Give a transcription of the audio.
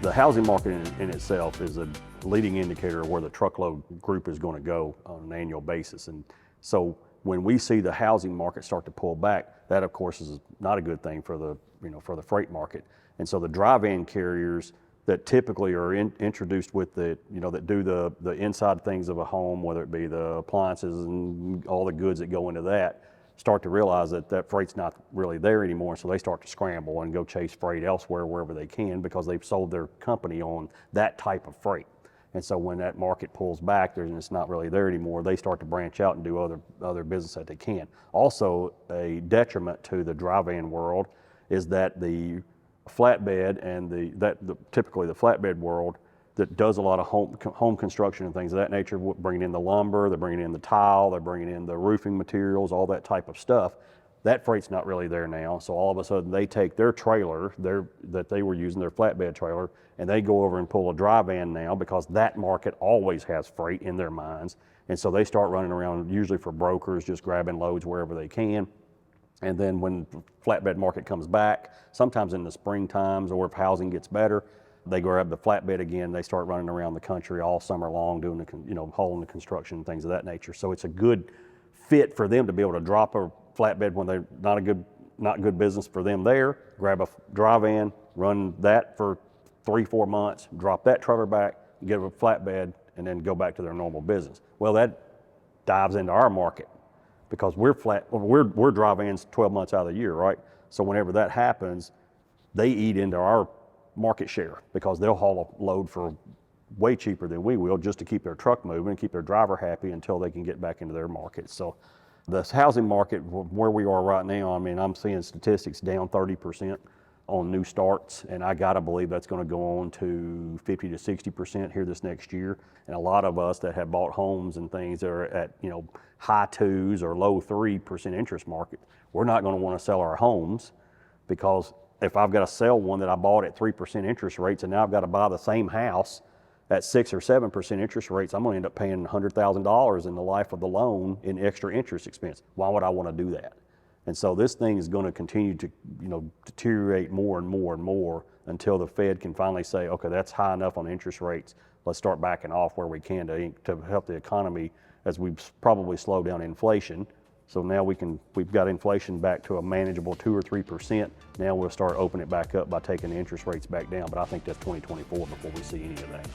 The housing market in itself is a leading indicator of where the truckload group is going to go on an annual basis. And so when we see the housing market start to pull back, that of course is not a good thing for the freight market. And so the dry van carriers that typically are introduced with that do the inside things of a home, whether it be the appliances and all the goods that go into that, start to realize that freight's not really there anymore, so they start to scramble and go chase freight elsewhere wherever they can because they've sold their company on that type of freight. And so when that market pulls back, it's not really there anymore, they start to branch out and do other business that they can. Also, a detriment to the dry van world is that the flatbed and typically the flatbed world that does a lot of home construction and things of that nature, bringing in the lumber, they're bringing in the tile, they're bringing in the roofing materials, all that type of stuff. That freight's not really there now. So all of a sudden they take their trailer that they were using, their flatbed trailer, and they go over and pull a dry van now because that market always has freight in their minds. And so they start running around usually for brokers, just grabbing loads wherever they can. And then when the flatbed market comes back, sometimes in the spring times or if housing gets better, they grab the flatbed again, they start running around the country all summer long doing hauling the construction and things of that nature. So it's a good fit for them to be able to drop a flatbed when they're not good business for them there, grab a dry van, run that for 3-4 months, drop that trailer back, get a flatbed, and then go back to their normal business. Well, that dives into our market because we're dry vans 12 months out of the year, right? So whenever that happens, they eat into our market share because they'll haul a load for way cheaper than we will just to keep their truck moving and keep their driver happy until they can get back into their market. So this housing market, where we are right now, I mean, I'm seeing statistics down 30% on new starts, and I gotta believe that's gonna go on to 50 to 60% here this next year. And a lot of us that have bought homes and things that are at high 2s or low 3% interest market, we're not gonna wanna sell our homes because if I've got to sell one that I bought at 3% interest rates and now I've got to buy the same house at 6 or 7% interest rates, I'm going to end up paying $100,000 in the life of the loan in extra interest expense. Why would I want to do that? And so this thing is going to continue to deteriorate more and more and more until the Fed can finally say, okay, that's high enough on interest rates. Let's start backing off where we can to help the economy as we probably slow down inflation. So now we've got inflation back to a manageable 2 or 3%. Now we'll start opening it back up by taking the interest rates back down, but I think that's 2024 before we see any of that.